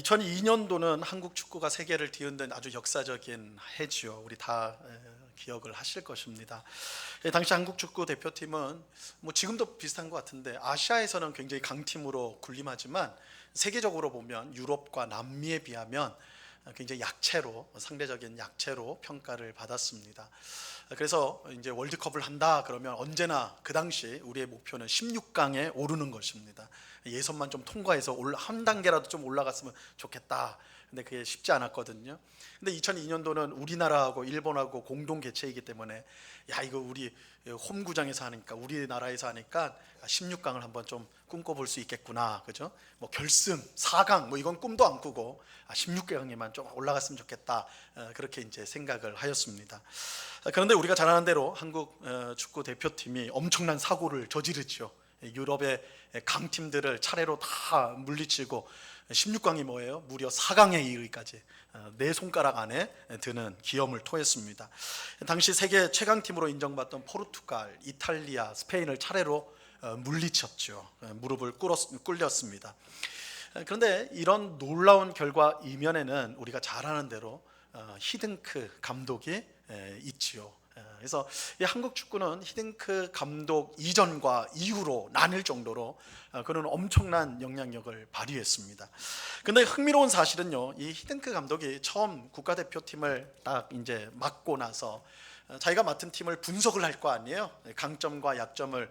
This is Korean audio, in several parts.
2002년도는 한국 축구가 세계를 뒤흔든 아주 역사적인 해지요. 우리 다 기억을 하실 것입니다. 당시 한국 축구 대표팀은 뭐 지금도 비슷한 것 같은데 아시아에서는 굉장히 강팀으로 군림하지만 세계적으로 보면 유럽과 남미에 비하면 굉장히 약체로, 상대적인 약체로 평가를 받았습니다. 그래서 이제 월드컵을 한다 그러면 언제나 그 당시 우리의 목표는 16강에 오르는 것입니다. 예선만 좀 통과해서 한 단계라도 좀 올라갔으면 좋겠다. 근데 그게 쉽지 않았거든요. 근데 2002년도는 우리나라하고 일본하고 공동 개최이기 때문에 야, 이거 우리 홈구장에서 하니까, 우리나라에서 하니까 16강을 한번 좀 꿈꿔볼 수 있겠구나, 그죠? 뭐 결승, 4강 뭐 이건 꿈도 안 꾸고 16강에만 좀 올라갔으면 좋겠다, 그렇게 이제 생각을 하였습니다. 그런데 우리가 잘 아는 대로 한국 축구 대표팀이 엄청난 사고를 저지르죠. 유럽의 강팀들을 차례로 다 물리치고 16강이 뭐예요? 무려 4강에 이르기까지 네 손가락 안에 드는 기염을 토했습니다. 당시 세계 최강팀으로 인정받던 포르투갈, 이탈리아, 스페인을 차례로 물리쳤죠. 무릎을 꿇렸습니다. 그런데 이런 놀라운 결과 이면에는 우리가 잘 아는 대로 히딩크 감독이 있지요. 그래서 이 한국 축구는 히딩크 감독 이전과 이후로 나뉠 정도로 그는 엄청난 영향력을 발휘했습니다. 근데 흥미로운 사실은요, 이 히딩크 감독이 처음 국가대표팀을 딱 이제 맡고 나서 자기가 맡은 팀을 분석을 할 거 아니에요. 강점과 약점을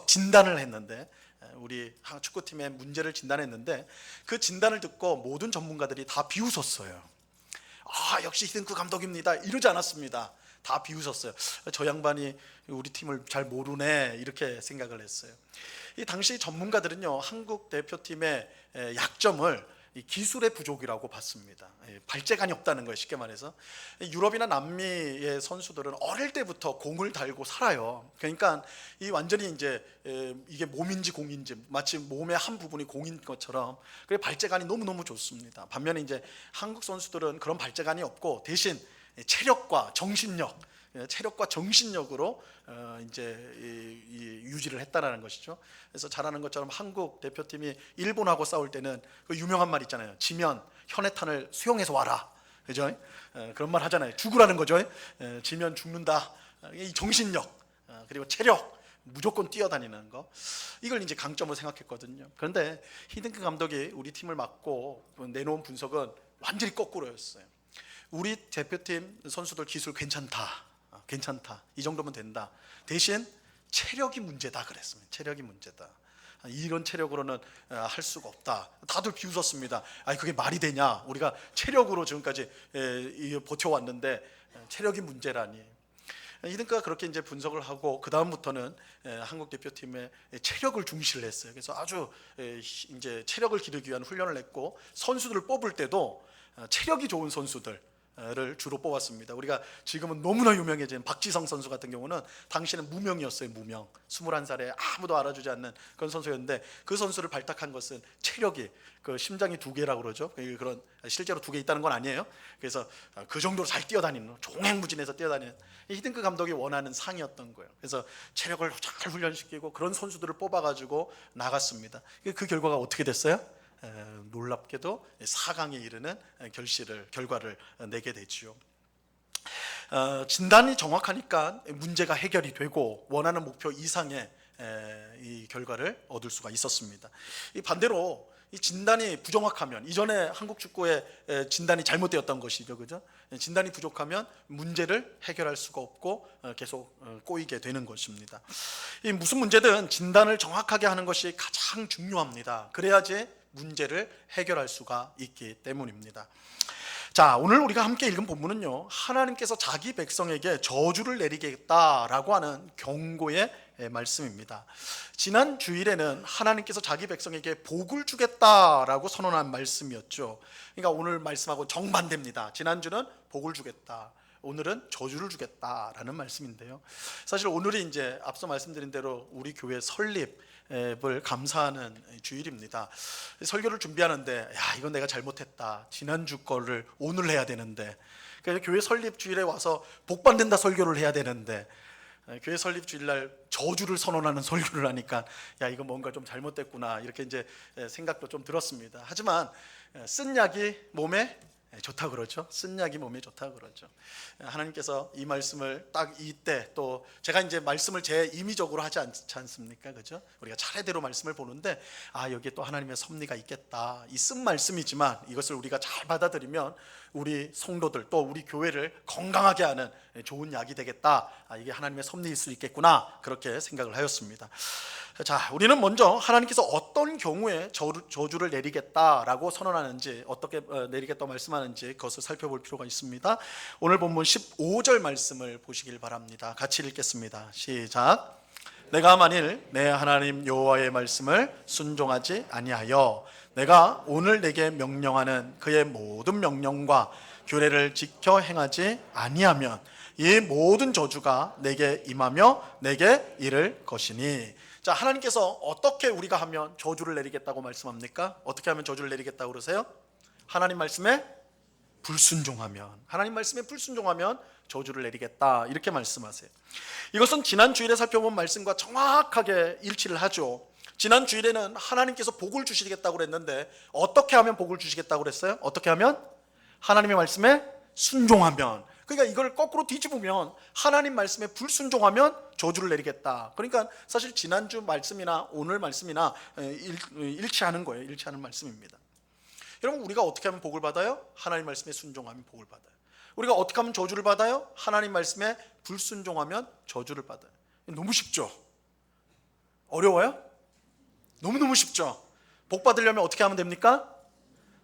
진단을 했는데, 우리 축구팀의 문제를 진단했는데 그 진단을 듣고 모든 전문가들이 다 비웃었어요. 역시 히딩크 감독입니다, 이러지 않았습니다. 다 비웃었어요. 저 양반이 우리 팀을 잘 모르네, 이렇게 생각을 했어요. 이 당시 전문가들은요, 한국 대표팀의 약점을 기술의 부족이라고 봤습니다. 발재간이 없다는 거예요, 쉽게 말해서. 유럽이나 남미의 선수들은 어릴 때부터 공을 달고 살아요. 그러니까 이 완전히 이제 이게 몸인지 공인지, 마치 몸의 한 부분이 공인 것처럼, 그래 발재간이 너무너무 좋습니다. 반면에 이제 한국 선수들은 그런 발재간이 없고 대신 체력과 정신력으로 이제 유지를 했다라는 것이죠. 그래서 잘 아는 것처럼 한국 대표팀이 일본하고 싸울 때는 그 유명한 말 있잖아요. 지면 현해탄을 수용해서 와라, 그죠? 그런 말 하잖아요. 죽으라는 거죠. 지면 죽는다. 이 정신력, 그리고 체력, 무조건 뛰어다니는 거, 이걸 이제 강점으로 생각했거든요. 그런데 히딩크 감독이 우리 팀을 맡고 내놓은 분석은 완전히 거꾸로였어요. 우리 대표팀 선수들 기술 괜찮다, 이 정도면 된다. 대신 체력이 문제다 그랬습니다. 체력이 문제다. 이런 체력으로는 할 수가 없다. 다들 비웃었습니다. 그게 말이 되냐? 우리가 체력으로 지금까지 버텨왔는데 체력이 문제라니. 히딩크가 그렇게 이제 분석을 하고 그 다음부터는 한국 대표팀의 체력을 중시를 했어요. 그래서 아주 이제 체력을 기르기 위한 훈련을 했고, 선수들을 뽑을 때도 체력이 좋은 선수들을 주로 뽑았습니다. 우리가 지금은 너무나 유명해진 박지성 선수 같은 경우는 당시에는 무명이었어요. 무명, 21살에 아무도 알아주지 않는 그런 선수였는데, 그 선수를 발탁한 것은 체력이, 그 심장이 2개라고 그러죠. 그런 실제로 2개 있다는 건 아니에요. 그래서 그 정도로 잘 뛰어다니는, 종횡무진해서 뛰어다니는 히딩크 감독이 원하는 상이었던 거예요. 그래서 체력을 잘 훈련시키고 그런 선수들을 뽑아가지고 나갔습니다. 그 결과가 어떻게 됐어요? 놀랍게도 4강에 이르는 결과를 내게 되지요. 진단이 정확하니까 문제가 해결이 되고 원하는 목표 이상의 이 결과를 얻을 수가 있었습니다. 반대로 이 진단이 부정확하면, 이전에 한국 축구의 진단이 잘못되었던 것이죠, 그죠? 진단이 부족하면 문제를 해결할 수가 없고 계속 꼬이게 되는 것입니다. 이 무슨 문제든 진단을 정확하게 하는 것이 가장 중요합니다. 그래야지 문제를 해결할 수가 있기 때문입니다. 자, 오늘 우리가 함께 읽은 본문은요, 하나님께서 자기 백성에게 저주를 내리겠다라고 하는 경고의 말씀입니다. 지난 주일에는 하나님께서 자기 백성에게 복을 주겠다라고 선언한 말씀이었죠. 그러니까 오늘 말씀하고 정반대입니다. 지난주는 복을 주겠다, 오늘은 저주를 주겠다라는 말씀인데요. 사실 오늘이 이제 앞서 말씀드린 대로 우리 교회 설립을 감사하는 주일입니다. 설교를 준비하는데 이건 내가 잘못했다, 지난주 거를 오늘 해야 되는데, 그래서 교회 설립 주일에 와서 복 받는다 설교를 해야 되는데 교회 설립 주일날 저주를 선언하는 설교를 하니까 이거 뭔가 좀 잘못됐구나, 이렇게 이제 생각도 좀 들었습니다. 하지만 쓴 약이 몸에 좋다 그러죠. 쓴 약이 몸에 좋다 그러죠. 하나님께서 이 말씀을 딱 이때, 또 제가 이제 말씀을 제 임의적으로 하지 않지 않습니까? 그죠? 우리가 차례대로 말씀을 보는데 여기에 또 하나님의 섭리가 있겠다. 이 쓴 말씀이지만 이것을 우리가 잘 받아들이면 우리 성도들 또 우리 교회를 건강하게 하는 좋은 약이 되겠다. 이게 하나님의 섭리일 수 있겠구나. 그렇게 생각을 하였습니다. 자, 우리는 먼저 하나님께서 어떤 경우에 저주를 내리겠다라고 선언하는지, 어떻게 내리겠다고 말씀하는지 그것을 살펴볼 필요가 있습니다. 오늘 본문 15절 말씀을 보시길 바랍니다. 같이 읽겠습니다. 시작. 내가 만일 내 하나님 여호와의 말씀을 순종하지 아니하여 내가 오늘 내게 명령하는 그의 모든 명령과 규례를 지켜 행하지 아니하면 이 모든 저주가 내게 임하며 내게 이를 것이니. 자, 하나님께서 어떻게 우리가 하면 저주를 내리겠다고 말씀합니까? 어떻게 하면 저주를 내리겠다고 그러세요? 하나님 말씀에 불순종하면, 하나님 말씀에 불순종하면 저주를 내리겠다, 이렇게 말씀하세요. 이것은 지난 주일에 살펴본 말씀과 정확하게 일치를 하죠. 지난 주일에는 하나님께서 복을 주시겠다고 그랬는데 어떻게 하면 복을 주시겠다고 그랬어요? 어떻게 하면? 하나님의 말씀에 순종하면. 그러니까 이걸 거꾸로 뒤집으면 하나님 말씀에 불순종하면 저주를 내리겠다. 그러니까 사실 지난주 말씀이나 오늘 말씀이나 일치하는 거예요. 일치하는 말씀입니다. 여러분, 우리가 어떻게 하면 복을 받아요? 하나님 말씀에 순종하면 복을 받아요. 우리가 어떻게 하면 저주를 받아요? 하나님 말씀에 불순종하면 저주를 받아요. 너무 쉽죠? 어려워요? 너무너무 쉽죠? 복 받으려면 어떻게 하면 됩니까?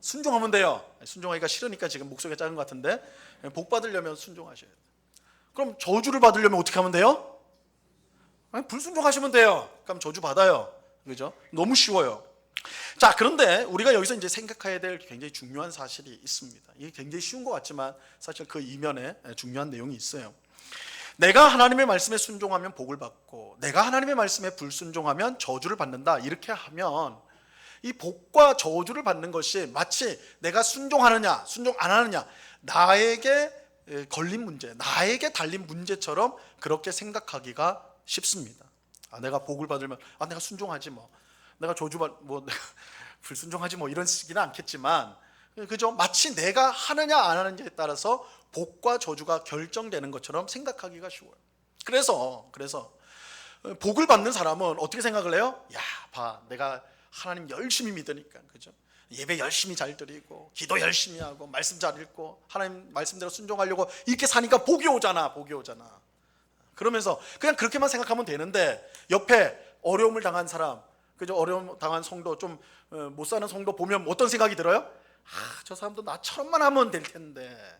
순종하면 돼요. 순종하기가 싫으니까 지금 목소리가 작은 것 같은데, 복 받으려면 순종하셔야 돼요. 그럼 저주를 받으려면 어떻게 하면 돼요? 불순종하시면 돼요. 그럼 저주 받아요. 그죠? 너무 쉬워요. 자, 그런데 우리가 여기서 이제 생각해야 될 굉장히 중요한 사실이 있습니다. 이게 굉장히 쉬운 것 같지만 사실 그 이면에 중요한 내용이 있어요. 내가 하나님의 말씀에 순종하면 복을 받고 내가 하나님의 말씀에 불순종하면 저주를 받는다, 이렇게 하면 이 복과 저주를 받는 것이 마치 내가 순종하느냐 순종 안 하느냐, 나에게 걸린 문제, 나에게 달린 문제처럼 그렇게 생각하기가 쉽습니다. 내가 복을 받으면 내가 순종하지 뭐, 내가 내가 불순종하지 뭐, 이런 식이는 않겠지만, 그죠? 마치 내가 하느냐 안 하느냐에 따라서 복과 저주가 결정되는 것처럼 생각하기가 쉬워요. 그래서 복을 받는 사람은 어떻게 생각을 해요? 내가 하나님 열심히 믿으니까, 그죠? 예배 열심히 잘 드리고 기도 열심히 하고 말씀 잘 읽고 하나님 말씀대로 순종하려고 이렇게 사니까 복이 오잖아. 그러면서 그냥 그렇게만 생각하면 되는데, 옆에 어려움을 당한 사람, 그죠? 어려움 당한 성도, 좀 못 사는 성도 보면 어떤 생각이 들어요? 저 사람도 나처럼만 하면 될 텐데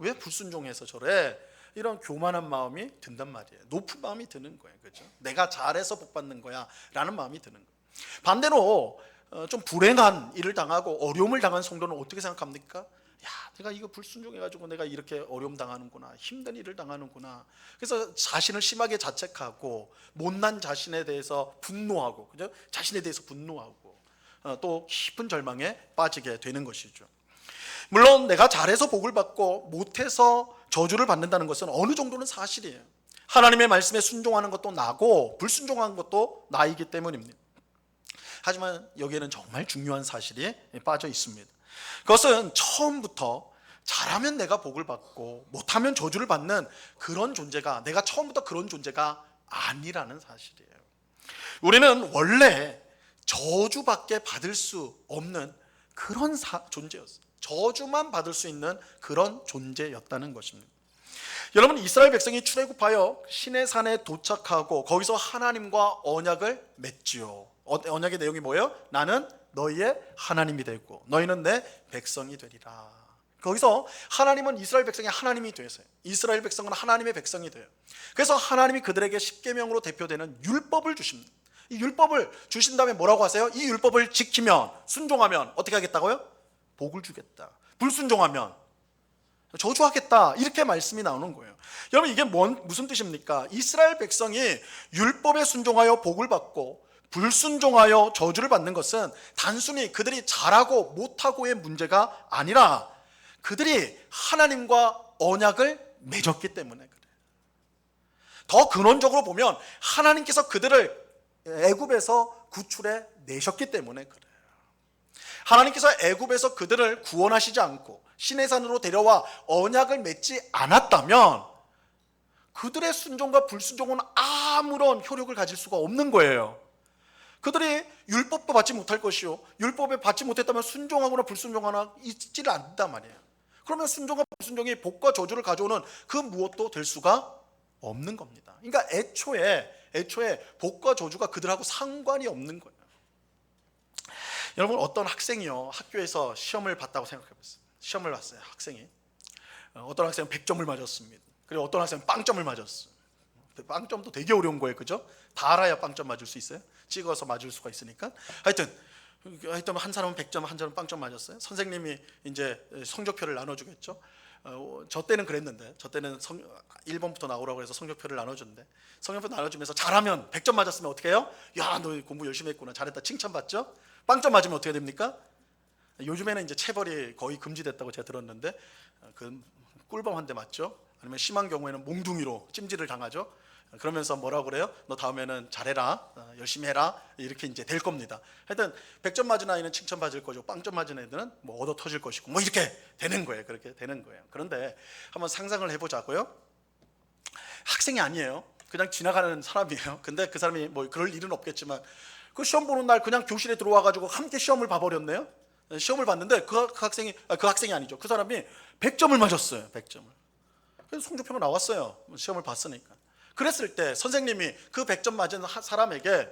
왜 불순종해서 저래? 이런 교만한 마음이 든단 말이에요. 높은 마음이 드는 거예요. 그죠? 내가 잘해서 복 받는 거야 라는 마음이 드는 거예요. 반대로 좀 불행한 일을 당하고 어려움을 당한 성도는 어떻게 생각합니까? 내가 이거 불순종해가지고 내가 이렇게 어려움 당하는구나, 힘든 일을 당하는구나. 그래서 자신을 심하게 자책하고 못난 자신에 대해서 분노하고, 그죠? 자신에 대해서 분노하고 또 깊은 절망에 빠지게 되는 것이죠. 물론 내가 잘해서 복을 받고 못해서 저주를 받는다는 것은 어느 정도는 사실이에요. 하나님의 말씀에 순종하는 것도 나고 불순종하는 것도 나이기 때문입니다. 하지만 여기에는 정말 중요한 사실이 빠져 있습니다. 그것은 처음부터 잘하면 내가 복을 받고 못하면 저주를 받는 그런 존재가, 내가 처음부터 그런 존재가 아니라는 사실이에요. 우리는 원래 저주밖에 받을 수 없는 그런 존재였어요. 저주만 받을 수 있는 그런 존재였다는 것입니다. 여러분, 이스라엘 백성이 출애굽하여 시내산에 도착하고 거기서 하나님과 언약을 맺지요. 언약의 내용이 뭐예요? 나는 너희의 하나님이 되고 너희는 내 백성이 되리라. 거기서 하나님은 이스라엘 백성의 하나님이 되세요. 이스라엘 백성은 하나님의 백성이 돼요. 그래서 하나님이 그들에게 십계명으로 대표되는 율법을 주십니다. 이 율법을 주신 다음에 뭐라고 하세요? 이 율법을 지키면, 순종하면 어떻게 하겠다고요? 복을 주겠다. 불순종하면 저주하겠다, 이렇게 말씀이 나오는 거예요. 여러분, 이게 무슨 뜻입니까? 이스라엘 백성이 율법에 순종하여 복을 받고 불순종하여 저주를 받는 것은 단순히 그들이 잘하고 못하고의 문제가 아니라 그들이 하나님과 언약을 맺었기 때문에 그래요. 더 근원적으로 보면 하나님께서 그들을 애굽에서 구출해 내셨기 때문에 그래요. 하나님께서 애굽에서 그들을 구원하시지 않고 시내산으로 데려와 언약을 맺지 않았다면 그들의 순종과 불순종은 아무런 효력을 가질 수가 없는 거예요. 그들이 율법도 받지 못할 것이요, 율법에 받지 못했다면 순종하거나 불순종하나 있지를 않단 말이에요. 그러면 순종과 불순종이 복과 저주를 가져오는 그 무엇도 될 수가 없는 겁니다. 그러니까 애초에 복과 저주가 그들하고 상관이 없는 거예요. 여러분, 어떤 학생이요, 학교에서 시험을 봤다고 생각해 보세요. 시험을 봤어요, 학생이. 어떤 학생은 100점을 맞았습니다. 그리고 어떤 학생은 빵점을 맞았어요. 빵점도 되게 어려운 거예요, 그죠? 다 알아야 빵점 맞을 수 있어요. 찍어서 맞을 수가 있으니까. 하여튼 한 사람은 100점, 한 사람은 빵점 맞았어요. 선생님이 이제 성적표를 나눠주겠죠. 저 때는 그랬는데, 저 때는 1번부터 나오라고 해서 성적표를 나눠줬는데, 성적표 나눠주면서 잘하면 100점 맞았으면 어떻게 해요? 야, 너 공부 열심히 했구나, 잘했다, 칭찬받죠? 빵점 맞으면 어떻게 됩니까? 요즘에는 이제 체벌이 거의 금지됐다고 제가 들었는데, 그 꿀밤 한 대 맞죠? 아니면 심한 경우에는 몽둥이로 찜질을 당하죠. 그러면서 뭐라고 그래요? 너 다음에는 잘해라, 열심히 해라, 이렇게 이제 될 겁니다. 하여튼 100점 맞은 아이는 칭찬받을 거죠. 빵점 맞은 애들은 뭐 얻어 터질 것이고, 뭐 이렇게 되는 거예요. 그렇게 되는 거예요. 그런데 한번 상상을 해보자고요. 학생이 아니에요. 그냥 지나가는 사람이에요. 근데 그 사람이 뭐 그럴 일은 없겠지만, 그 시험 보는 날 그냥 교실에 들어와가지고 함께 시험을 봐버렸네요. 시험을 봤는데 그 학생이 아니죠. 그 사람이 100점을 맞았어요. 100점을. 그래서 성적표가 나왔어요. 시험을 봤으니까. 그랬을 때 선생님이 그 100점 맞은 사람에게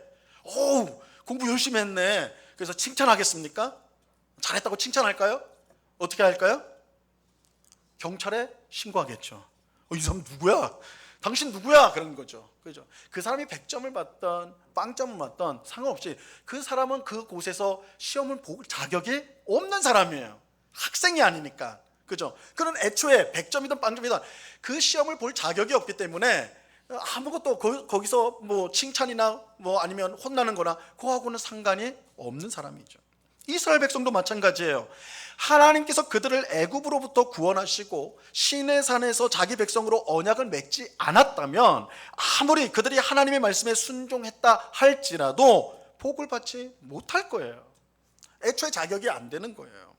공부 열심히 했네, 그래서 칭찬하겠습니까? 잘했다고 칭찬할까요? 어떻게 할까요? 경찰에 신고하겠죠. 이 사람 누구야? 당신 누구야? 그런 거죠. 그죠? 그 사람이 100점을 받던 빵점을 받던 상관없이 그 사람은 그곳에서 시험을 볼 자격이 없는 사람이에요. 학생이 아니니까. 그죠? 그런 애초에 100점이든 빵점이든 그 시험을 볼 자격이 없기 때문에 아무것도 거기서 뭐 칭찬이나 뭐 아니면 혼나는 거나 그거하고는 상관이 없는 사람이죠. 이스라엘 백성도 마찬가지예요. 하나님께서 그들을 애굽으로부터 구원하시고 시내산에서 자기 백성으로 언약을 맺지 않았다면 아무리 그들이 하나님의 말씀에 순종했다 할지라도 복을 받지 못할 거예요. 애초에 자격이 안 되는 거예요.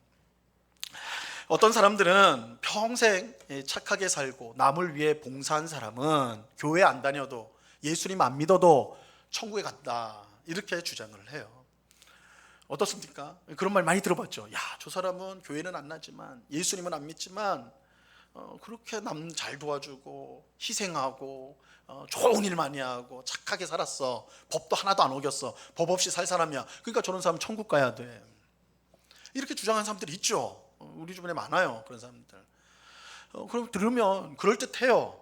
어떤 사람들은 평생 착하게 살고 남을 위해 봉사한 사람은 교회 안 다녀도 예수님 안 믿어도 천국에 간다, 이렇게 주장을 해요. 어떻습니까? 그런 말 많이 들어봤죠. 야, 저 사람은 교회는 안 나지만 예수님은 안 믿지만 그렇게 남 잘 도와주고 희생하고 좋은 일 많이 하고 착하게 살았어. 법도 하나도 안 어겼어. 법 없이 살 사람이야. 그러니까 저런 사람 천국 가야 돼. 이렇게 주장하는 사람들이 있죠. 우리 주변에 많아요, 그런 사람들. 그럼 들으면 그럴듯해요.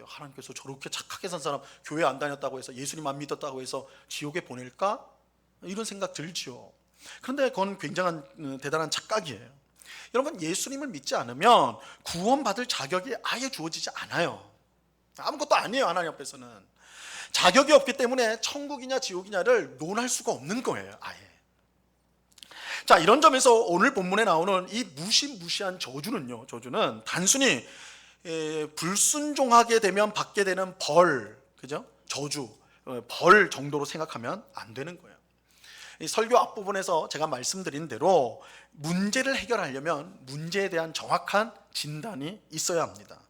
하나님께서 저렇게 착하게 산 사람 교회 안 다녔다고 해서 예수님 안 믿었다고 해서 지옥에 보낼까? 이런 생각 들죠. 그런데 그건 굉장한 대단한 착각이에요. 여러분, 예수님을 믿지 않으면 구원받을 자격이 아예 주어지지 않아요. 아무것도 아니에요. 하나님 앞에서는 자격이 없기 때문에 천국이냐 지옥이냐를 논할 수가 없는 거예요, 아예. 자, 이런 점에서 오늘 본문에 나오는 이 무시무시한 저주는 단순히 불순종하게 되면 받게 되는 벌, 그죠? 저주, 벌 정도로 생각하면 안 되는 거예요. 이 설교 앞부분에서 제가 말씀드린 대로 문제를 해결하려면 문제에 대한 정확한 진단이 있어야 합니다.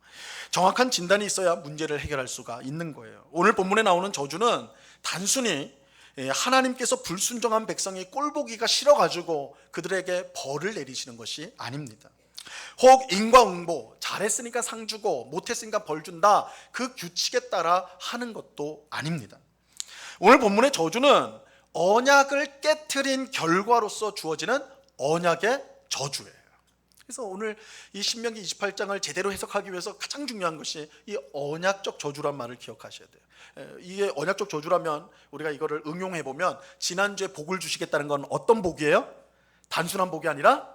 정확한 진단이 있어야 문제를 해결할 수가 있는 거예요. 오늘 본문에 나오는 저주는 단순히 하나님께서 불순종한 백성이 꼴보기가 싫어가지고 그들에게 벌을 내리시는 것이 아닙니다. 혹 인과응보, 잘했으니까 상 주고 못했으니까 벌 준다, 그 규칙에 따라 하는 것도 아닙니다. 오늘 본문의 저주는 언약을 깨트린 결과로서 주어지는 언약의 저주예요. 그래서 오늘 이 신명기 28장을 제대로 해석하기 위해서 가장 중요한 것이 이 언약적 저주란 말을 기억하셔야 돼요. 이게 언약적 저주라면 우리가 이거를 응용해 보면 지난주에 복을 주시겠다는 건 어떤 복이에요? 단순한 복이 아니라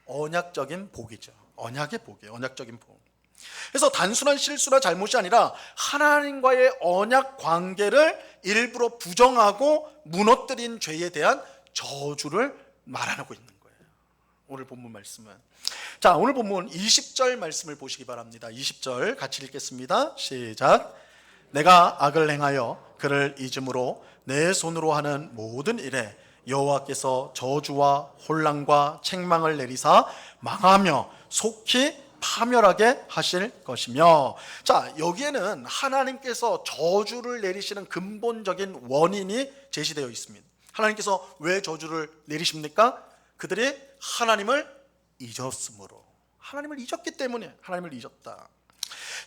언약적인 복이죠. 언약의 복이에요. 언약적인 복. 그래서 단순한 실수나 잘못이 아니라 하나님과의 언약 관계를 일부러 부정하고 무너뜨린 죄에 대한 저주를 말하고 있는 거예요. 오늘 본문 말씀은. 자, 오늘 본문 20절 말씀을 보시기 바랍니다. 20절 같이 읽겠습니다. 시작. 내가 악을 행하여 그를 잊음으로 내 손으로 하는 모든 일에 여호와께서 저주와 혼란과 책망을 내리사 망하며 속히 파멸하게 하실 것이며. 자, 여기에는 하나님께서 저주를 내리시는 근본적인 원인이 제시되어 있습니다. 하나님께서 왜 저주를 내리십니까? 그들이 하나님을 잊었으므로. 하나님을 잊었기 때문에 하나님을 잊었다.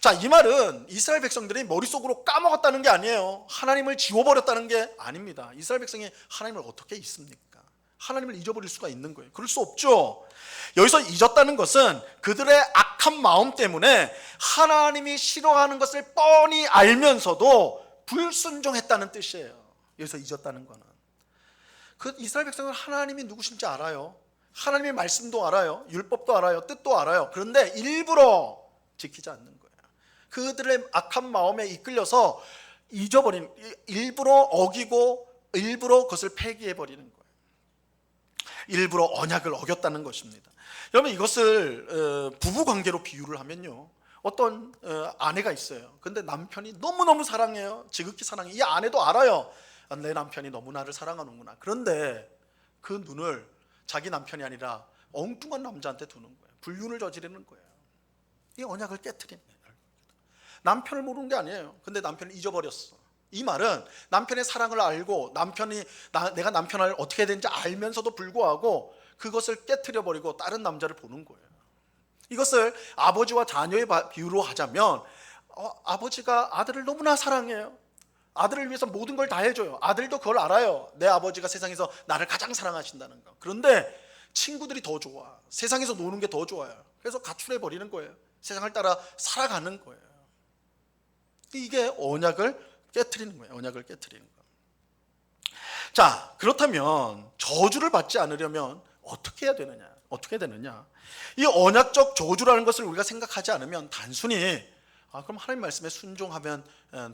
자, 이 말은 이스라엘 백성들이 머릿속으로 까먹었다는 게 아니에요. 하나님을 지워버렸다는 게 아닙니다. 이스라엘 백성이 하나님을 어떻게 잊습니까? 하나님을 잊어버릴 수가 있는 거예요. 그럴 수 없죠. 여기서 잊었다는 것은 그들의 악한 마음 때문에 하나님이 싫어하는 것을 뻔히 알면서도 불순종했다는 뜻이에요. 여기서 잊었다는 거는 그 이스라엘 백성은 하나님이 누구신지 알아요. 하나님의 말씀도 알아요. 율법도 알아요. 뜻도 알아요. 그런데 일부러 지키지 않는 거예요. 그들의 악한 마음에 이끌려서 잊어버린, 일부러 어기고 일부러 그것을 폐기해버리는 거예요. 일부러 언약을 어겼다는 것입니다. 여러분, 이것을 부부관계로 비유를 하면요, 어떤 아내가 있어요. 근데 남편이 너무너무 사랑해요. 지극히 사랑해. 이 아내도 알아요. 내 남편이 너무 나를 사랑하는구나. 그런데 그 눈을 자기 남편이 아니라 엉뚱한 남자한테 두는 거예요. 불륜을 저지르는 거예요. 이 언약을 깨트린 거예요. 남편을 모르는 게 아니에요. 근데 남편을 잊어버렸어. 이 말은 남편의 사랑을 알고 내가 남편을 어떻게 해야 되는지 알면서도 불구하고 그것을 깨트려 버리고 다른 남자를 보는 거예요. 이것을 아버지와 자녀의 비유로 하자면 아버지가 아들을 너무나 사랑해요. 아들을 위해서 모든 걸 다 해줘요. 아들도 그걸 알아요. 내 아버지가 세상에서 나를 가장 사랑하신다는 거. 그런데 친구들이 더 좋아. 세상에서 노는 게 더 좋아요. 그래서 가출해 버리는 거예요. 세상을 따라 살아가는 거예요. 이게 언약을 깨트리는 거예요. 언약을 깨트리는 거예요. 자, 그렇다면 저주를 받지 않으려면 어떻게 해야 되느냐? 어떻게 되느냐? 이 언약적 저주라는 것을 우리가 생각하지 않으면 단순히 그럼 하나님 말씀에 순종하면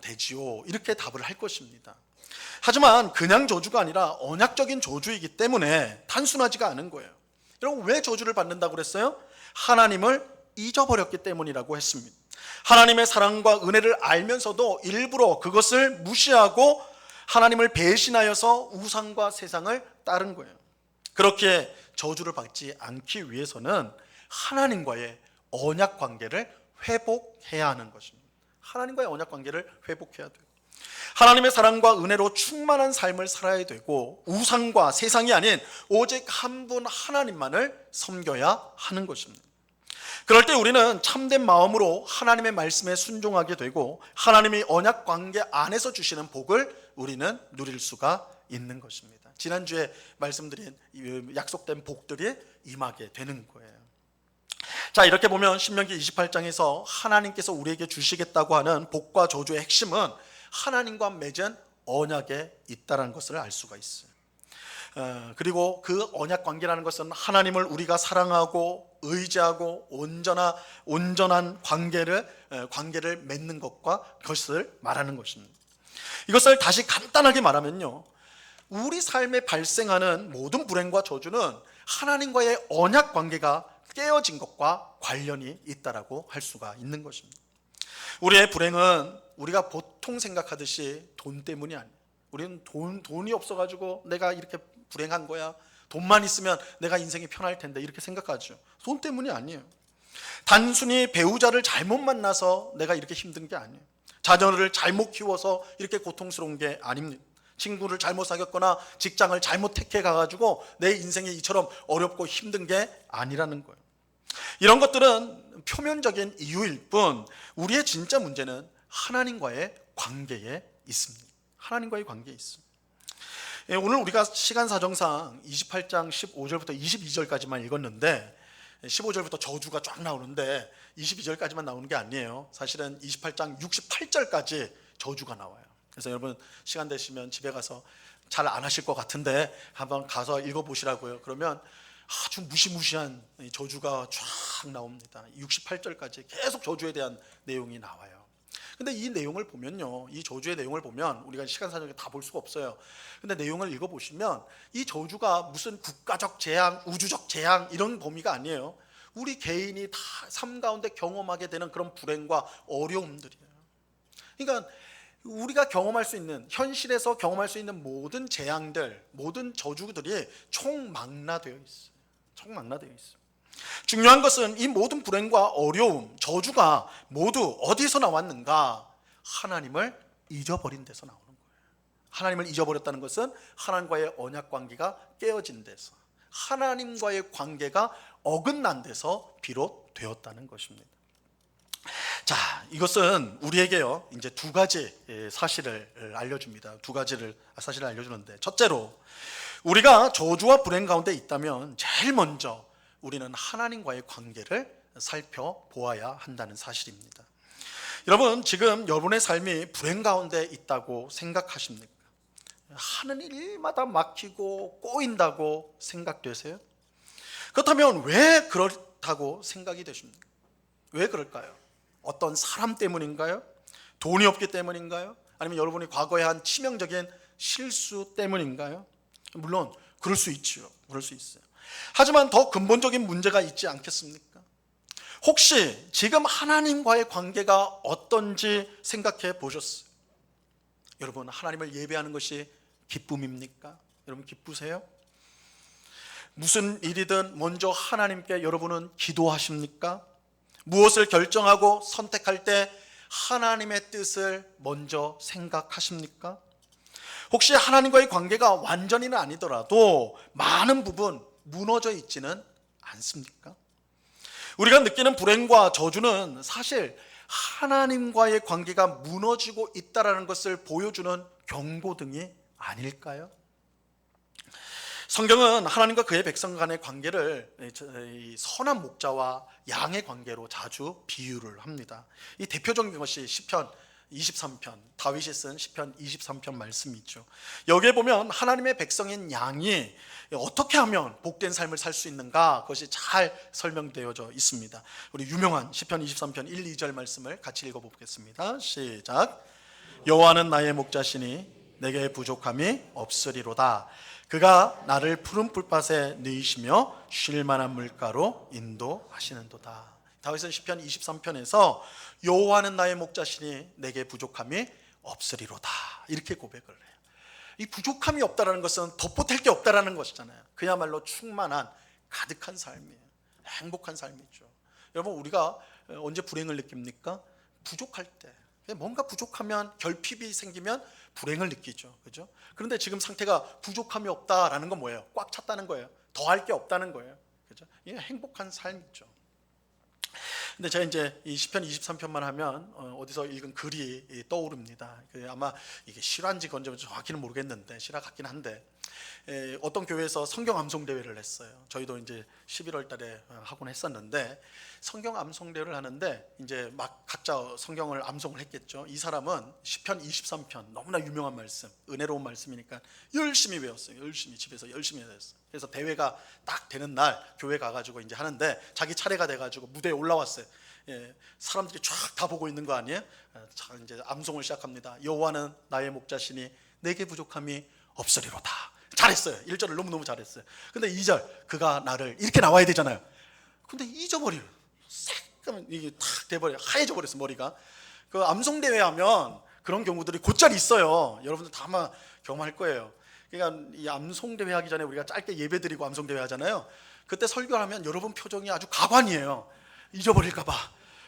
되지요, 이렇게 답을 할 것입니다. 하지만 그냥 저주가 아니라 언약적인 저주이기 때문에 단순하지가 않은 거예요. 여러분, 왜 저주를 받는다고 그랬어요? 하나님을 잊어버렸기 때문이라고 했습니다. 하나님의 사랑과 은혜를 알면서도 일부러 그것을 무시하고 하나님을 배신하여서 우상과 세상을 따른 거예요. 그렇게 저주를 받지 않기 위해서는 하나님과의 언약 관계를 회복해야 하는 것입니다. 하나님과의 언약 관계를 회복해야 돼요. 하나님의 사랑과 은혜로 충만한 삶을 살아야 되고 우상과 세상이 아닌 오직 한 분 하나님만을 섬겨야 하는 것입니다. 그럴 때 우리는 참된 마음으로 하나님의 말씀에 순종하게 되고 하나님이 언약 관계 안에서 주시는 복을 우리는 누릴 수가 있는 것입니다. 지난주에 말씀드린 약속된 복들이 임하게 되는 거예요. 자, 이렇게 보면 신명기 28장에서 하나님께서 우리에게 주시겠다고 하는 복과 저주의 핵심은 하나님과 맺은 언약에 있다는 것을 알 수가 있어요. 그리고 그 언약 관계라는 것은 하나님을 우리가 사랑하고 의지하고 온전한 관계를 맺는 것을 말하는 것입니다. 이것을 다시 간단하게 말하면요, 우리 삶에 발생하는 모든 불행과 저주는 하나님과의 언약 관계가 깨어진 것과 관련이 있다라고 할 수가 있는 것입니다. 우리의 불행은 우리가 보통 생각하듯이 돈 때문이 아니에요. 우리는 돈이 없어가지고 내가 이렇게 불행한 거야. 돈만 있으면 내가 인생이 편할 텐데 이렇게 생각하죠. 돈 때문이 아니에요. 단순히 배우자를 잘못 만나서 내가 이렇게 힘든 게 아니에요. 자녀를 잘못 키워서 이렇게 고통스러운 게 아닙니다. 친구를 잘못 사귀었거나 직장을 잘못 택해 가가지고 내 인생이 이처럼 어렵고 힘든 게 아니라는 거예요. 이런 것들은 표면적인 이유일 뿐 우리의 진짜 문제는 하나님과의 관계에 있습니다. 하나님과의 관계에 있습니다. 오늘 우리가 시간 사정상 28장 15절부터 22절까지만 읽었는데 15절부터 저주가 쫙 나오는데 22절까지만 나오는 게 아니에요. 사실은 28장 68절까지 저주가 나와요. 그래서 여러분 시간 되시면 집에 가서 잘 안 하실 것 같은데 한번 가서 읽어보시라고요. 그러면 아주 무시무시한 저주가 쫙 나옵니다. 68절까지 계속 저주에 대한 내용이 나와요. 근데 이 내용을 보면요, 이 저주의 내용을 보면 우리가 시간 사정에 다 볼 수가 없어요. 근데 내용을 읽어보시면 이 저주가 무슨 국가적 재앙, 우주적 재앙 이런 범위가 아니에요. 우리 개인이 다 삶 가운데 경험하게 되는 그런 불행과 어려움들이에요. 그러니까 우리가 경험할 수 있는, 현실에서 경험할 수 있는 모든 재앙들, 모든 저주들이 총망라되어 있어요. 총망라되어 있어요. 중요한 것은 이 모든 불행과 어려움, 저주가 모두 어디서 나왔는가? 하나님을 잊어버린 데서 나오는 거예요. 하나님을 잊어버렸다는 것은 하나님과의 언약 관계가 깨어진 데서, 하나님과의 관계가 어긋난 데서 비롯되었다는 것입니다. 자, 이것은 우리에게요, 이제 두 가지 사실을 알려줍니다. 두 가지를 사실을 알려주는데, 첫째로 우리가 저주와 불행 가운데 있다면 제일 먼저 우리는 하나님과의 관계를 살펴보아야 한다는 사실입니다. 여러분, 지금 여러분의 삶이 불행 가운데 있다고 생각하십니까? 하는 일마다 막히고 꼬인다고 생각되세요? 그렇다면 왜 그렇다고 생각이 되십니까? 왜 그럴까요? 어떤 사람 때문인가요? 돈이 없기 때문인가요? 아니면 여러분이 과거에 한 치명적인 실수 때문인가요? 물론 그럴 수 있죠. 그럴 수 있어요. 하지만 더 근본적인 문제가 있지 않겠습니까? 혹시 지금 하나님과의 관계가 어떤지 생각해 보셨어요? 여러분, 하나님을 예배하는 것이 기쁨입니까? 여러분, 기쁘세요? 무슨 일이든 먼저 하나님께 여러분은 기도하십니까? 무엇을 결정하고 선택할 때 하나님의 뜻을 먼저 생각하십니까? 혹시 하나님과의 관계가 완전히는 아니더라도 많은 부분 무너져 있지는 않습니까? 우리가 느끼는 불행과 저주는 사실 하나님과의 관계가 무너지고 있다는 것을 보여주는 경고등이 아닐까요? 성경은 하나님과 그의 백성 간의 관계를 선한 목자와 양의 관계로 자주 비유를 합니다. 이 대표적인 것이 시편 23편, 다윗이 쓴 시편 23편 말씀이죠. 여기에 보면 하나님의 백성인 양이 어떻게 하면 복된 삶을 살 수 있는가, 그것이 잘 설명되어져 있습니다. 우리 유명한 시편 23편 1, 2절 말씀을 같이 읽어보겠습니다. 시작. 여호와는 나의 목자시니 내게 부족함이 없으리로다. 그가 나를 푸른 풀밭에 누이시며 쉴 만한 물가로 인도하시는도다. 다윗은 시편 23편에서 여호와는 나의 목자시니 내게 부족함이 없으리로다, 이렇게 고백을 해요. 이 부족함이 없다라는 것은 덧보탤 게 없다라는 것이잖아요. 그야말로 충만한 가득한 삶이에요. 행복한 삶이죠. 여러분, 우리가 언제 불행을 느낍니까? 부족할 때. 뭔가 부족하면, 결핍이 생기면 불행을 느끼죠. 그죠? 그런데 지금 상태가 부족함이 없다라는 건 뭐예요? 꽉 찼다는 거예요. 더할 게 없다는 거예요. 그죠? 이게 행복한 삶이죠. 근데 제가 이제 이 시편 23편만 하면 어디서 읽은 글이 떠오릅니다. 아마 이게 실화인지 건지 정확히는 모르겠는데, 실화 같긴 한데, 어떤 교회에서 성경 암송 대회를 했어요. 저희도 이제 11월 달에 하곤 했었는데, 성경 암송 대회를 하는데 이제 막 각자 성경을 암송을 했겠죠. 이 사람은 시편 23편, 너무나 유명한 말씀, 은혜로운 말씀이니까 열심히 외웠어요. 열심히 집에서 열심히 했어요. 그래서 대회가 딱 되는 날 교회 가가지고 이제 하는데, 자기 차례가 돼가지고 무대에 올라왔어요. 사람들이 쫙 다 보고 있는 거 아니에요? 자, 이제 암송을 시작합니다. 여호와는 나의 목자시니 내게 부족함이 없으리로다. 잘했어요. 1절을 너무너무 잘했어요. 근데 2절, 그가 나를, 이렇게 나와야 되잖아요. 근데 잊어버려요. 새까만 이게 탁 돼버려요. 하얘져 버렸어, 머리가. 그 암송대회 하면 그런 경우들이 곧잘 있어요. 여러분들 다 아마 경험할 거예요. 그러니까 이 암송대회 하기 전에 우리가 짧게 예배드리고 암송대회 하잖아요. 그때 설교하면 여러분 표정이 아주 가관이에요. 잊어버릴까봐.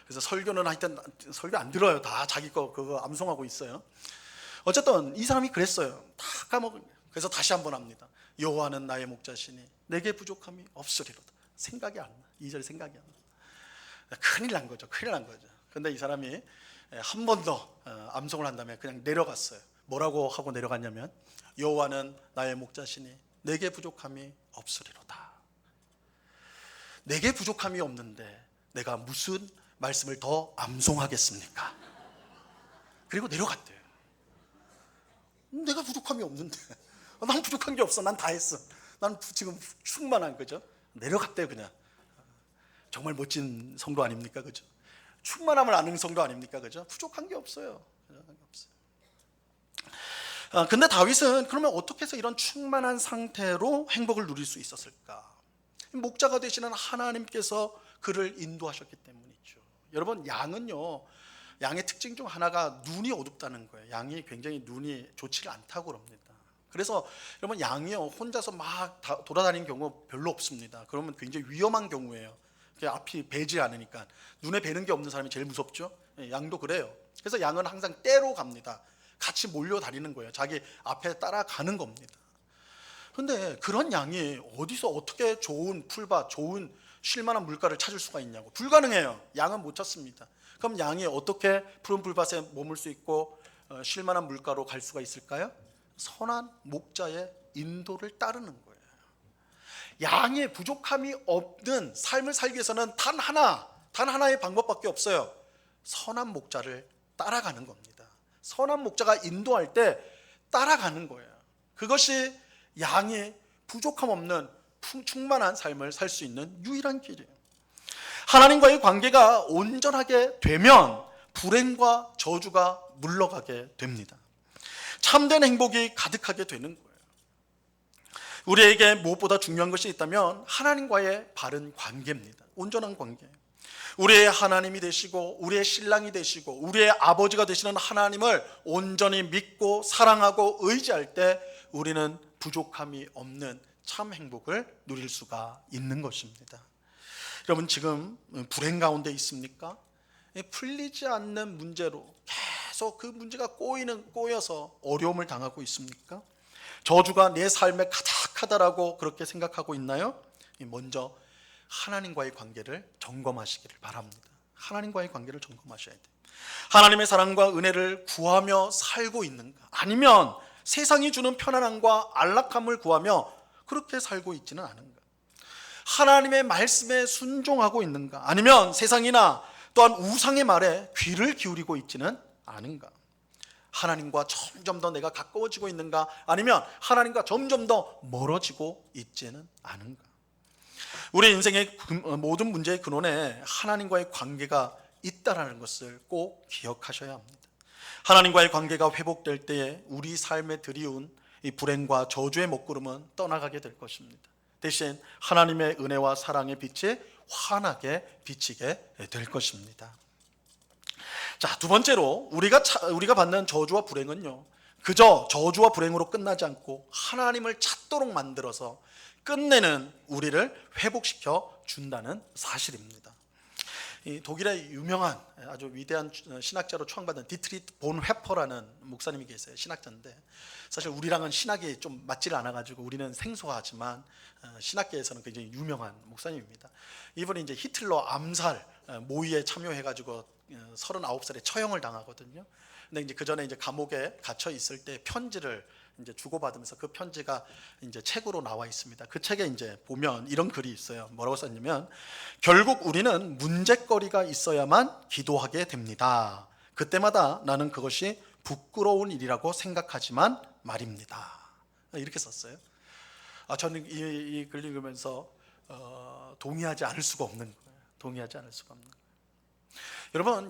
그래서 설교는 하여튼 설교 안 들어요. 다 자기 거 그거 암송하고 있어요. 어쨌든 이 사람이 그랬어요. 다 까먹은. 그래서 다시 한번 합니다. 여호와는 나의 목자시니 내게 부족함이 없으리로다. 생각이 안 나. 2절 생각이 안 나. 큰일 난 거죠. 큰일 난 거죠. 근데 이 사람이 한 번 더 암송을 한 다음에 그냥 내려갔어요. 뭐라고 하고 내려갔냐면, 여호와는 나의 목자시니 내게 부족함이 없으리로다. 내게 부족함이 없는데 내가 무슨 말씀을 더 암송하겠습니까? 그리고 내려갔대요. 내가 부족함이 없는데, 난 부족한 게 없어. 난 다 했어. 난 지금 충만한 거죠. 내려갔대요. 그냥. 정말 멋진 성도 아닙니까? 그죠? 충만함을 아는 성도 아닙니까? 그죠? 부족한 게 없어요. 근데 다윗은 그러면 어떻게 해서 이런 충만한 상태로 행복을 누릴 수 있었을까? 목자가 되시는 하나님께서 그를 인도하셨기 때문이죠. 여러분, 양은요, 양의 특징 중 하나가 눈이 어둡다는 거예요. 양이 굉장히 눈이 좋지가 않다고 그럽니다. 그래서 여러분 양이요 혼자서 막 돌아다니는 경우 별로 없습니다. 그러면 굉장히 위험한 경우예요. 앞이 배지 않으니까. 눈에 뵈는 게 없는 사람이 제일 무섭죠. 양도 그래요. 그래서 양은 항상 떼로 갑니다. 같이 몰려 다니는 거예요. 자기 앞에 따라가는 겁니다. 그런데 그런 양이 어디서 어떻게 좋은 풀밭, 좋은 쉴만한 물가를 찾을 수가 있냐고. 불가능해요. 양은 못 찾습니다. 그럼 양이 어떻게 푸른 풀밭에 머물 수 있고 쉴만한 물가로 갈 수가 있을까요? 선한 목자의 인도를 따르는 거예요. 양의 부족함이 없는 삶을 살기 위해서는 단 하나의 방법밖에 없어요. 선한 목자를 따라가는 겁니다. 선한 목자가 인도할 때 따라가는 거예요. 그것이 양이 부족함 없는 충만한 삶을 살 수 있는 유일한 길이에요. 하나님과의 관계가 온전하게 되면 불행과 저주가 물러가게 됩니다. 참된 행복이 가득하게 되는 거예요. 우리에게 무엇보다 중요한 것이 있다면 하나님과의 바른 관계입니다. 온전한 관계. 우리의 하나님이 되시고 우리의 신랑이 되시고 우리의 아버지가 되시는 하나님을 온전히 믿고 사랑하고 의지할 때 우리는 부족함이 없는 참 행복을 누릴 수가 있는 것입니다. 여러분 지금 불행 가운데 있습니까? 풀리지 않는 문제로 계속 그 문제가 꼬여서 어려움을 당하고 있습니까? 저주가 내 삶에 가득하다라고 그렇게 생각하고 있나요? 먼저 하나님과의 관계를 점검하시기를 바랍니다. 하나님과의 관계를 점검하셔야 돼요. 하나님의 사랑과 은혜를 구하며 살고 있는가? 아니면 세상이 주는 편안함과 안락함을 구하며 그렇게 살고 있지는 않은가? 하나님의 말씀에 순종하고 있는가? 아니면 세상이나 또한 우상의 말에 귀를 기울이고 있지는 않은가? 하나님과 점점 더 내가 가까워지고 있는가? 아니면 하나님과 점점 더 멀어지고 있지는 않은가? 우리 인생의 모든 문제의 근원에 하나님과의 관계가 있다라는 것을 꼭 기억하셔야 합니다. 하나님과의 관계가 회복될 때에 우리 삶에 들이운 이 불행과 저주의 먹구름은 떠나가게 될 것입니다. 대신 하나님의 은혜와 사랑의 빛이 환하게 비치게 될 것입니다. 자, 두 번째로 우리가 받는 저주와 불행은요, 그저 저주와 불행으로 끝나지 않고 하나님을 찾도록 만들어서 끝내는 우리를 회복시켜 준다는 사실입니다. 이 독일의 유명한 아주 위대한 신학자로 추앙받은 디트리트 본 회퍼라는 목사님이 계세요. 신학자인데 사실 우리랑은 신학이 좀 맞지를 않아가지고 우리는 생소하지만 신학계에서는 굉장히 유명한 목사님입니다. 이분이 이제 히틀러 암살 모의에 참여해가지고 39살에 처형을 당하거든요. 근데 이제 그 전에 이제 감옥에 갇혀 있을 때 편지를 이제 주고받으면서 그 편지가 이제 책으로 나와 있습니다. 그 책에 이제 보면 이런 글이 있어요. 뭐라고 썼냐면, 결국 우리는 문제거리가 있어야만 기도하게 됩니다. 그때마다 나는 그것이 부끄러운 일이라고 생각하지만 말입니다. 이렇게 썼어요. 저는 이 글 읽으면서 동의하지 않을 수가 없는 거예요. 동의하지 않을 수가 없는 거예요.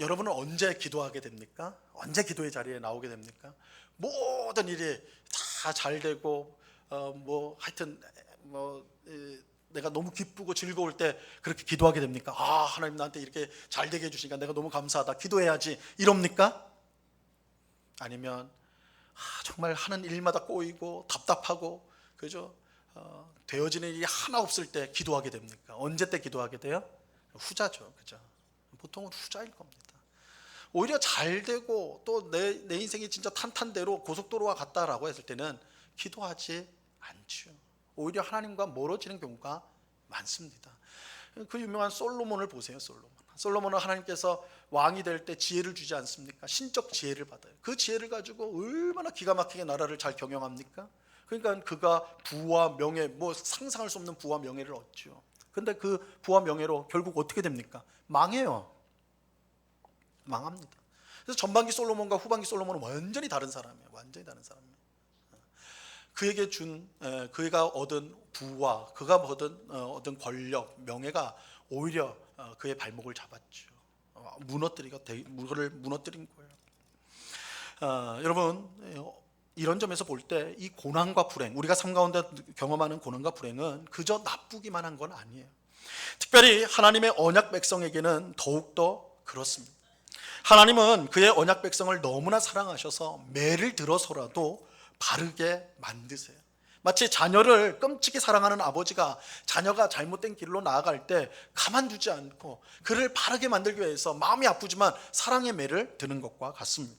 여러분은 언제 기도하게 됩니까? 언제 기도의 자리에 나오게 됩니까? 모든 일이 다 잘 되고 하여튼 내가 너무 기쁘고 즐거울 때 그렇게 기도하게 됩니까? 하나님 나한테 이렇게 잘 되게 해주시니까 내가 너무 감사하다, 기도해야지, 이럽니까? 아니면 정말 하는 일마다 꼬이고 답답하고 그죠? 되어지는 일이 하나 없을 때 기도하게 됩니까? 언제 때 기도하게 돼요? 후자죠, 그죠? 보통은 후자일 겁니다. 오히려 잘 되고 또 내 인생이 진짜 탄탄대로 고속도로와 같다라고 했을 때는 기도하지 않죠. 오히려 하나님과 멀어지는 경우가 많습니다. 그 유명한 솔로몬을 보세요. 솔로몬은 하나님께서 왕이 될 때 지혜를 주지 않습니까? 신적 지혜를 받아요. 그 지혜를 가지고 얼마나 기가 막히게 나라를 잘 경영합니까? 그러니까 그가 부와 명예, 상상할 수 없는 부와 명예를 얻죠. 근데 그 부와 명예로 결국 어떻게 됩니까? 망해요. 망합니다. 그래서 전반기 솔로몬과 후반기 솔로몬은 완전히 다른 사람이에요. 완전히 다른 사람이에요. 그가 얻은 부와 그가 얻은 권력, 명예가 오히려 그의 발목을 잡았죠. 무너뜨린 거예요. 여러분, 이런 점에서 볼 때 이 고난과 불행, 우리가 삶 가운데 경험하는 고난과 불행은 그저 나쁘기만 한 건 아니에요. 특별히 하나님의 언약 백성에게는 더욱더 그렇습니다. 하나님은 그의 언약 백성을 너무나 사랑하셔서 매를 들어서라도 바르게 만드세요. 마치 자녀를 끔찍이 사랑하는 아버지가 자녀가 잘못된 길로 나아갈 때 가만두지 않고 그를 바르게 만들기 위해서 마음이 아프지만 사랑의 매를 드는 것과 같습니다.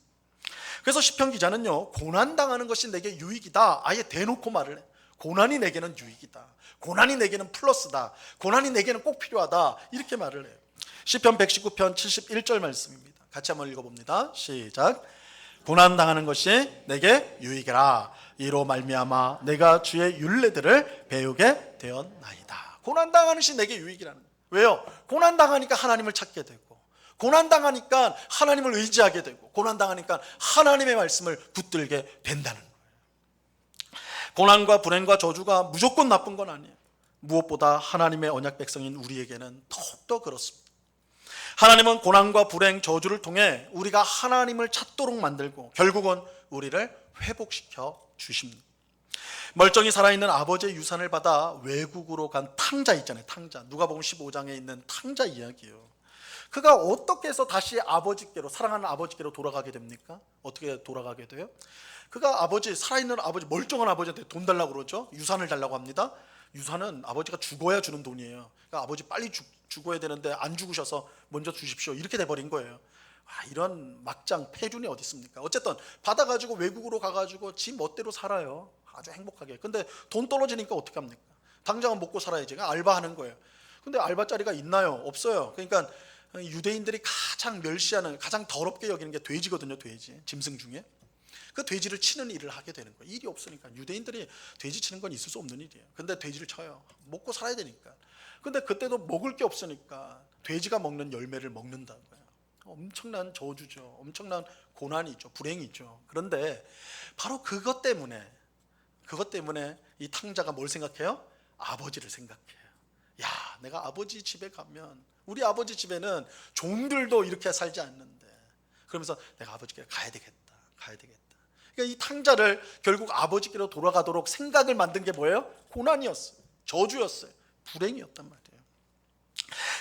그래서 시편 기자는요, 고난당하는 것이 내게 유익이다 아예 대놓고 말을 해. 고난이 내게는 유익이다, 고난이 내게는 플러스다, 고난이 내게는 꼭 필요하다, 이렇게 말을 해요. 시편 119편 71절 말씀입니다. 같이 한번 읽어봅니다. 시작. 고난당하는 것이 내게 유익이라, 이로 말미암아 내가 주의 율례들을 배우게 되었나이다. 고난당하는 것이 내게 유익이라는 거예요. 왜요? 고난당하니까 하나님을 찾게 되고, 고난당하니까 하나님을 의지하게 되고, 고난당하니까 하나님의 말씀을 붙들게 된다는 거예요. 고난과 불행과 저주가 무조건 나쁜 건 아니에요. 무엇보다 하나님의 언약 백성인 우리에게는 더욱더 그렇습니다. 하나님은 고난과 불행, 저주를 통해 우리가 하나님을 찾도록 만들고 결국은 우리를 회복시켜 주십니다. 멀쩡히 살아있는 아버지의 유산을 받아 외국으로 간 탕자 있잖아요. 탕자. 누가복음 15장에 있는 탕자 이야기예요. 그가 어떻게 해서 다시 아버지께로, 사랑하는 아버지께로 돌아가게 됩니까? 어떻게 돌아가게 돼요? 그가 아버지, 살아있는 아버지, 멀쩡한 아버지한테 돈 달라고 그러죠. 유산을 달라고 합니다. 유산은 아버지가 죽어야 주는 돈이에요. 그러니까 아버지 빨리 죽어야 되는데 안 죽으셔서 먼저 주십시오, 이렇게 돼버린 거예요. 이런 막장 폐륜이 어디 있습니까? 어쨌든 받아가지고 외국으로 가가지고 지 멋대로 살아요. 아주 행복하게. 근데 돈 떨어지니까 어떻게 합니까? 당장은 먹고 살아야지. 알바하는 거예요. 근데 알바 자리가 있나요? 없어요. 그러니까 유대인들이 가장 멸시하는, 가장 더럽게 여기는 게 돼지거든요. 돼지, 짐승 중에. 그 돼지를 치는 일을 하게 되는 거예요. 일이 없으니까. 유대인들이 돼지 치는 건 있을 수 없는 일이에요. 근데 돼지를 쳐요. 먹고 살아야 되니까. 근데 그때도 먹을 게 없으니까 돼지가 먹는 열매를 먹는다고요. 엄청난 저주죠. 엄청난 고난이죠. 불행이죠. 그런데 바로 그것 때문에 이 탕자가 뭘 생각해요? 아버지를 생각해요. 야, 내가 아버지 집에 가면, 우리 아버지 집에는 종들도 이렇게 살지 않는데, 그러면서 내가 아버지께 가야 되겠다. 그러니까 이 탕자를 결국 아버지께로 돌아가도록 생각을 만든 게 뭐예요? 고난이었어요. 저주였어요. 불행이었단 말이에요.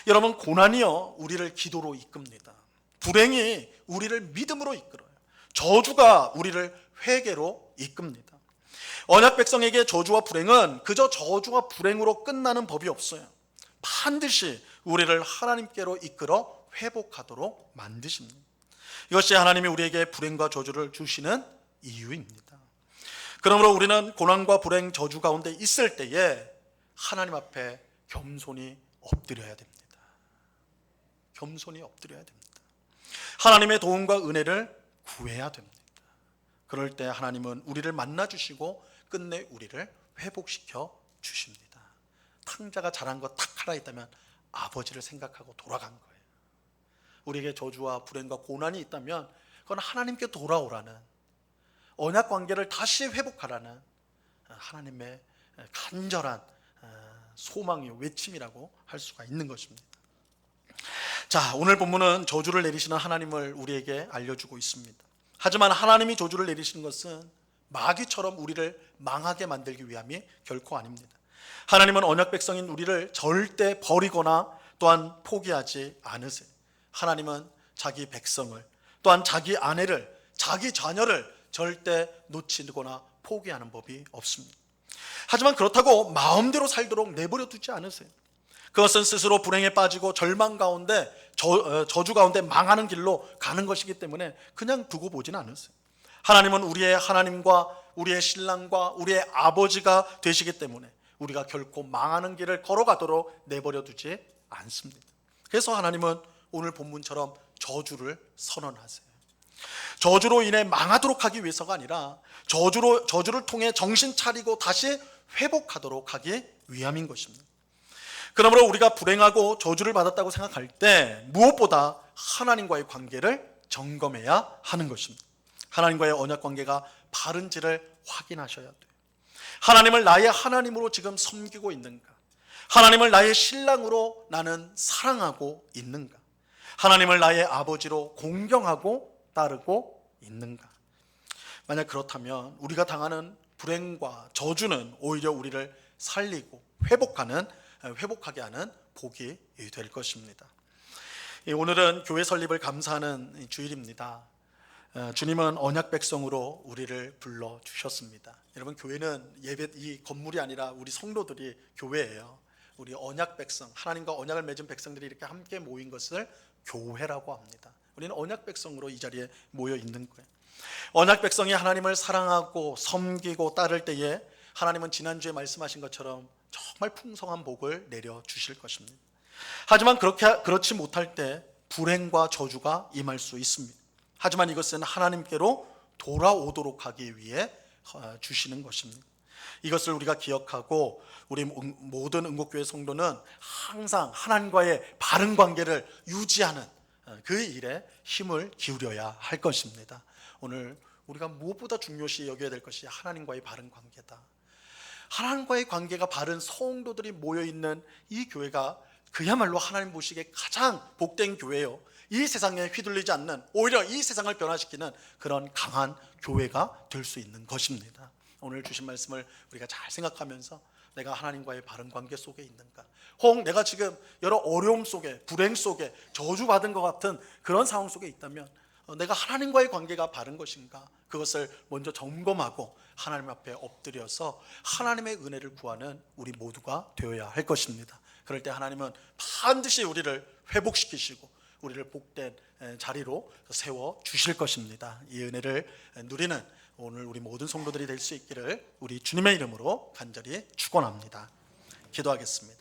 여러분, 고난이요, 우리를 기도로 이끕니다. 불행이 우리를 믿음으로 이끌어요. 저주가 우리를 회개로 이끕니다. 언약 백성에게 저주와 불행은 그저 저주와 불행으로 끝나는 법이 없어요. 반드시 우리를 하나님께로 이끌어 회복하도록 만드십니다. 이것이 하나님이 우리에게 불행과 저주를 주시는 이유입니다. 그러므로 우리는 고난과 불행, 저주 가운데 있을 때에 하나님 앞에 겸손히 엎드려야 됩니다. 겸손히 엎드려야 됩니다. 하나님의 도움과 은혜를 구해야 됩니다. 그럴 때 하나님은 우리를 만나 주시고 끝내 우리를 회복시켜 주십니다. 탕자가 잘한 것 딱 하나 있다면 아버지를 생각하고 돌아간 거예요. 우리에게 저주와 불행과 고난이 있다면 그건 하나님께 돌아오라는, 언약 관계를 다시 회복하라는 하나님의 간절한 소망이요, 외침이라고 할 수가 있는 것입니다. 자, 오늘 본문은 저주를 내리시는 하나님을 우리에게 알려주고 있습니다. 하지만 하나님이 저주를 내리시는 것은 마귀처럼 우리를 망하게 만들기 위함이 결코 아닙니다. 하나님은 언약 백성인 우리를 절대 버리거나 또한 포기하지 않으세요. 하나님은 자기 백성을, 또한 자기 아내를, 자기 자녀를 절대 놓치거나 포기하는 법이 없습니다. 하지만 그렇다고 마음대로 살도록 내버려 두지 않으세요. 그것은 스스로 불행에 빠지고 절망 가운데, 저주 가운데 망하는 길로 가는 것이기 때문에 그냥 두고 보진 않으세요. 하나님은 우리의 하나님과 우리의 신랑과 우리의 아버지가 되시기 때문에 우리가 결코 망하는 길을 걸어가도록 내버려 두지 않습니다. 그래서 하나님은 오늘 본문처럼 저주를 선언하세요. 저주로 인해 망하도록 하기 위해서가 아니라 저주를 통해 정신 차리고 다시 회복하도록 하기 위함인 것입니다. 그러므로 우리가 불행하고 저주를 받았다고 생각할 때 무엇보다 하나님과의 관계를 점검해야 하는 것입니다. 하나님과의 언약 관계가 바른지를 확인하셔야 돼요. 하나님을 나의 하나님으로 지금 섬기고 있는가? 하나님을 나의 신랑으로 나는 사랑하고 있는가? 하나님을 나의 아버지로 공경하고 따르고 있는가? 만약 그렇다면 우리가 당하는 불행과 저주는 오히려 우리를 살리고 회복하게 하는 복이 될 것입니다. 오늘은 교회 설립을 감사하는 주일입니다. 주님은 언약 백성으로 우리를 불러 주셨습니다. 여러분, 교회는 이 건물이 아니라 우리 성도들이 교회예요. 우리 언약 백성, 하나님과 언약을 맺은 백성들이 이렇게 함께 모인 것을 교회라고 합니다. 우리는 언약 백성으로 이 자리에 모여 있는 거예요. 언약 백성이 하나님을 사랑하고 섬기고 따를 때에 하나님은 지난주에 말씀하신 것처럼 정말 풍성한 복을 내려 주실 것입니다. 하지만 그렇지 못할 때 불행과 저주가 임할 수 있습니다. 하지만 이것은 하나님께로 돌아오도록 하기 위해 주시는 것입니다. 이것을 우리가 기억하고 우리 모든 응곡교회 성도는 항상 하나님과의 바른 관계를 유지하는 그 일에 힘을 기울여야 할 것입니다. 오늘 우리가 무엇보다 중요시 여겨야 될 것이 하나님과의 바른 관계다. 하나님과의 관계가 바른 성도들이 모여있는 이 교회가 그야말로 하나님 보시기에 가장 복된 교회요, 이 세상에 휘둘리지 않는, 오히려 이 세상을 변화시키는 그런 강한 교회가 될 수 있는 것입니다. 오늘 주신 말씀을 우리가 잘 생각하면서 내가 하나님과의 바른 관계 속에 있는가, 혹 내가 지금 여러 어려움 속에, 불행 속에, 저주받은 것 같은 그런 상황 속에 있다면 내가 하나님과의 관계가 바른 것인가, 그것을 먼저 점검하고 하나님 앞에 엎드려서 하나님의 은혜를 구하는 우리 모두가 되어야 할 것입니다. 그럴 때 하나님은 반드시 우리를 회복시키시고 우리를 복된 자리로 세워 주실 것입니다. 이 은혜를 누리는 오늘 우리 모든 성도들이 될 수 있기를 우리 주님의 이름으로 간절히 축원합니다. 기도하겠습니다.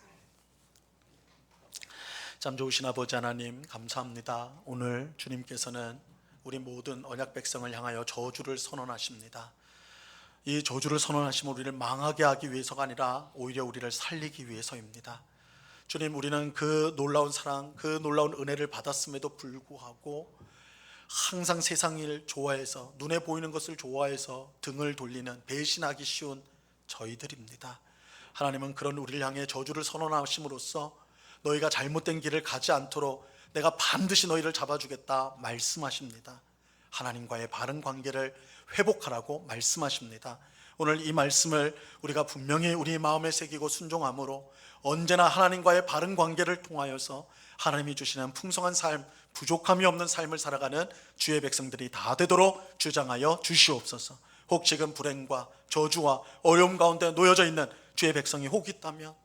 참 좋으신 아버지 하나님, 감사합니다. 오늘 주님께서는 우리 모든 언약 백성을 향하여 저주를 선언하십니다. 이 저주를 선언하시면 우리를 망하게 하기 위해서가 아니라 오히려 우리를 살리기 위해서입니다. 주님, 우리는 그 놀라운 사랑, 그 놀라운 은혜를 받았음에도 불구하고 항상 세상 일 좋아해서, 눈에 보이는 것을 좋아해서 등을 돌리는, 배신하기 쉬운 저희들입니다. 하나님은 그런 우리를 향해 저주를 선언하심으로써 너희가 잘못된 길을 가지 않도록 내가 반드시 너희를 잡아주겠다 말씀하십니다. 하나님과의 바른 관계를 회복하라고 말씀하십니다. 오늘 이 말씀을 우리가 분명히 우리 마음에 새기고 순종함으로 언제나 하나님과의 바른 관계를 통하여서 하나님이 주시는 풍성한 삶, 부족함이 없는 삶을 살아가는 주의 백성들이 다 되도록 주장하여 주시옵소서. 혹 지금 불행과 저주와 어려움 가운데 놓여져 있는 주의 백성이 혹 있다면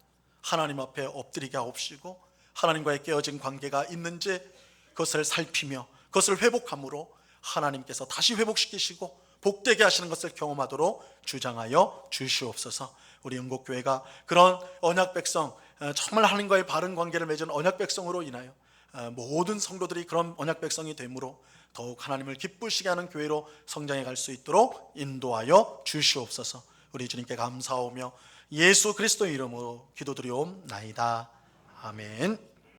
하나님 앞에 엎드리게 하옵시고 하나님과의 깨어진 관계가 있는지 그것을 살피며 그것을 회복함으로 하나님께서 다시 회복시키시고 복되게 하시는 것을 경험하도록 주장하여 주시옵소서. 우리 응곡교회가 그런 언약 백성, 정말 하나님과의 바른 관계를 맺은 언약 백성으로 인하여 모든 성도들이 그런 언약 백성이 되므로 더욱 하나님을 기쁘시게 하는 교회로 성장해 갈 수 있도록 인도하여 주시옵소서. 우리 주님께 감사하며 예수 그리스도의 이름으로 기도드리옵나이다. 아멘.